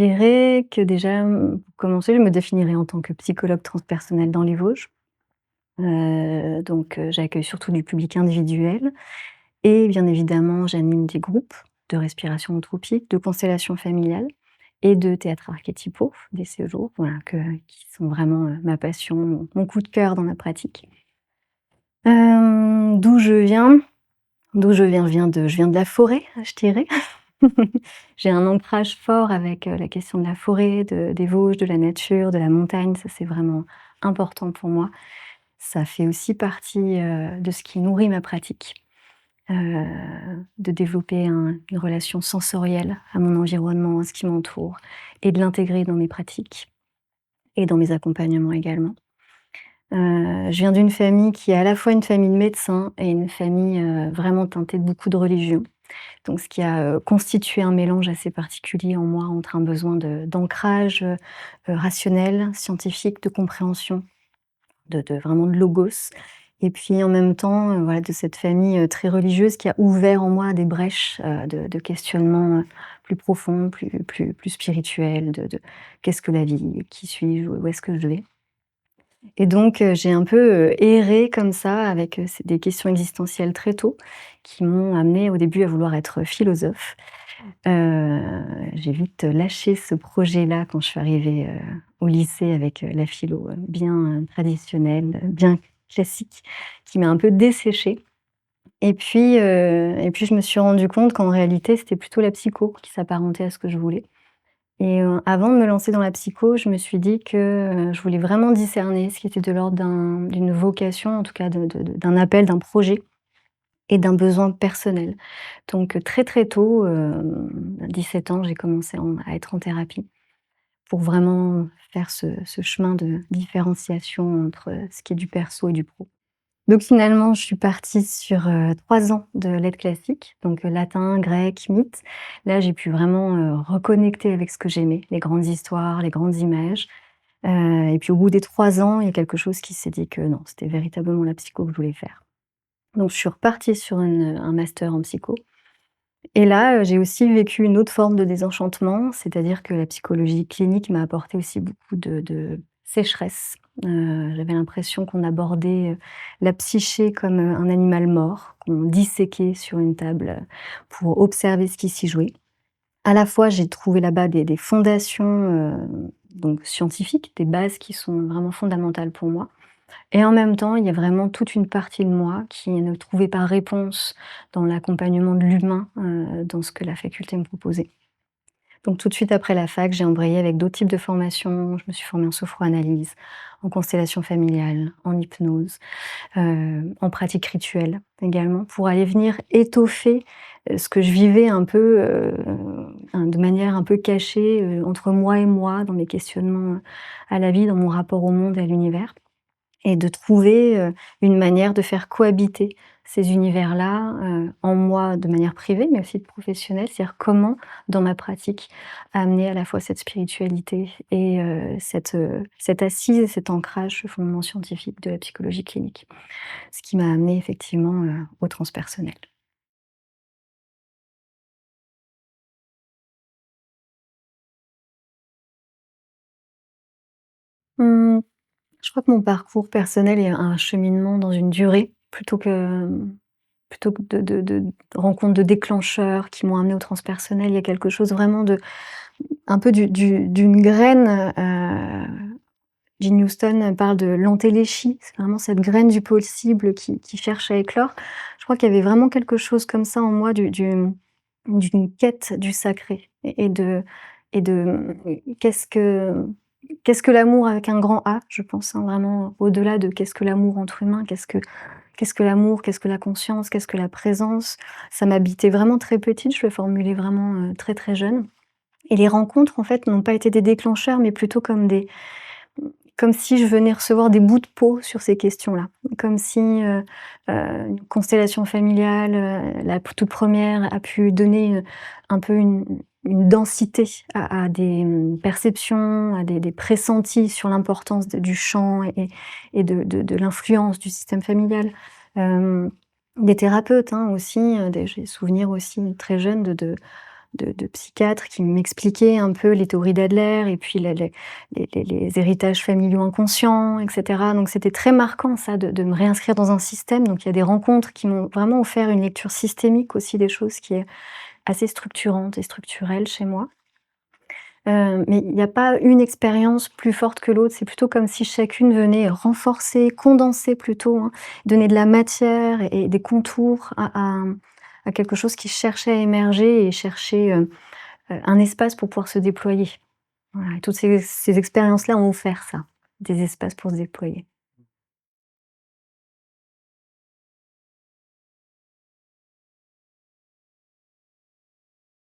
dirais que déjà, pour commencer, je me définirais en tant que psychologue transpersonnelle dans les Vosges. J'accueille surtout du public individuel et bien évidemment, j'anime des groupes de respiration holotropique, de constellation familiale et de théâtre archétypaux, des séjours, voilà, qui sont vraiment, ma passion, mon coup de cœur dans ma pratique. D'où je viens? Je viens de la forêt, je dirais. J'ai un ancrage fort avec, la question de la forêt, des Vosges, de la nature, de la montagne, ça c'est vraiment important pour moi. Ça fait aussi partie, de ce qui nourrit ma pratique, heu, de développer une relation sensorielle à mon environnement, à ce qui m'entoure et de l'intégrer dans mes pratiques et dans mes accompagnements également. Je viens d'une famille qui est à la fois une famille de médecins et une famille, vraiment teintée de beaucoup de religion. Donc ce qui a, constitué un mélange assez particulier en moi entre un besoin d'ancrage, rationnel, scientifique, de compréhension, de vraiment de logos et puis en même temps, voilà, de cette famille, très religieuse qui a ouvert en moi des brèches, de questionnement, plus profonds, plus spirituels, de qu'est-ce que la vie? Qui suis-je? Où est-ce que je vais? Et donc, j'ai un peu, erré comme ça avec, c des questions existentielles très tôt, qui m'ont amenée au début à vouloir être philosophe. Heu, j'ai vite lâché ce projet-là quand je suis arrivée, au lycée avec, la philo, bien, traditionnelle, bien classique, qui m'a un peu desséchée et puis je me suis rendu compte qu'en réalité, c'était plutôt la psycho qui s'apparentait à ce que je voulais. Et avant de me lancer dans la psycho, je me suis dit que, je voulais vraiment discerner ce qui était de l'ordre d'une vocation, en tout cas d'un appel, d'un projet et d'un besoin personnel. Donc, très, très tôt, à 17 ans, j'ai commencé à être en thérapie pour vraiment faire ce chemin de différenciation entre, ce qui est du perso et du pro. Donc finalement, je suis partie sur, 3 ans de lettres classiques, donc latin, grec, mythes. Là, j'ai pu vraiment, reconnecter avec ce que j'aimais, les grandes histoires, les grandes images, et puis au bout des 3 ans, il y a quelque chose qui s'est dit que non, c'était véritablement la psycho que je voulais faire. Donc je suis repartie sur un master en psycho et là, j'ai aussi vécu une autre forme de désenchantement, c'est-à-dire que la psychologie clinique m'a apporté aussi beaucoup de sécheresse. J'avais l'impression qu'on abordait, la psyché comme, un animal mort, qu'on disséquait sur une table, pour observer ce qui s'y jouait. À la fois, j'ai trouvé là-bas des fondations, donc scientifiques, des bases qui sont vraiment fondamentales pour moi et en même temps, il y a vraiment toute une partie de moi qui ne trouvait pas réponse dans l'accompagnement de l'humain, dans ce que la faculté me proposait. Donc tout de suite après la fac, j'ai embrayé avec d'autres types de formations. Je me suis formée en sophroanalyse, en constellation familiale, en hypnose, en pratique rituelle également, pour aller venir étoffer, ce que je vivais un peu, de manière un peu cachée, entre moi et moi, dans mes questionnements, à la vie, dans mon rapport au monde et à l'univers. Et de trouver, une manière de faire cohabiter ces univers-là, en moi de manière privée, mais aussi de professionnelle. C'est-à-dire comment, dans ma pratique, amener à la fois cette spiritualité et cette assise et cet ancrage, ce fondement scientifique de la psychologie clinique. Ce qui m'a amenée effectivement, au transpersonnel. Mmh, je crois que mon parcours personnel est un cheminement dans une durée plutôt que de rencontres de déclencheurs qui m'ont amenée au transpersonnel. Il y a quelque chose vraiment de un peu d'une graine, Jean Houston parle de l'entéléchie, c'est vraiment cette graine du possible qui cherche à éclore. Je crois qu'il y avait vraiment quelque chose comme ça en moi d'une quête du sacré et de qu'est-ce que l'amour avec un grand A, je pense, hein, vraiment au-delà de qu'est-ce que l'amour entre humains, qu'est-ce que l'amour, qu'est-ce que la conscience, qu'est-ce que la présence? Ça m'habitait vraiment très petite, je le formulais vraiment, très, très jeune et les rencontres, en fait, n'ont pas été des déclencheurs, mais plutôt comme si je venais recevoir des bouts de peau sur ces questions-là. Comme si, une constellation familiale, la toute première a pu donner, un peu une densité à des, perceptions, à des pressentis sur l'importance du chant et de l'influence du système familial. Hem, des thérapeutes, hein, aussi, j'ai souvenir aussi très jeune de de psychiatres qui m'expliquaient un peu les théories d'Adler et puis les héritages familiaux inconscients et cetera. Donc c'était très marquant ça de me réinscrire dans un système. Donc il y a des rencontres qui m'ont vraiment offert une lecture systémique aussi des choses qui est assez structurante et structurelle chez moi. Mais il n'y a pas une expérience plus forte que l'autre, c'est plutôt comme si chacune venait renforcer, condenser plutôt, hein, donner de la matière et des contours à quelque chose qui cherchait à émerger et cherchait, un espace pour pouvoir se déployer. Voilà, et toutes ces expériences-là ont offert ça, des espaces pour se déployer.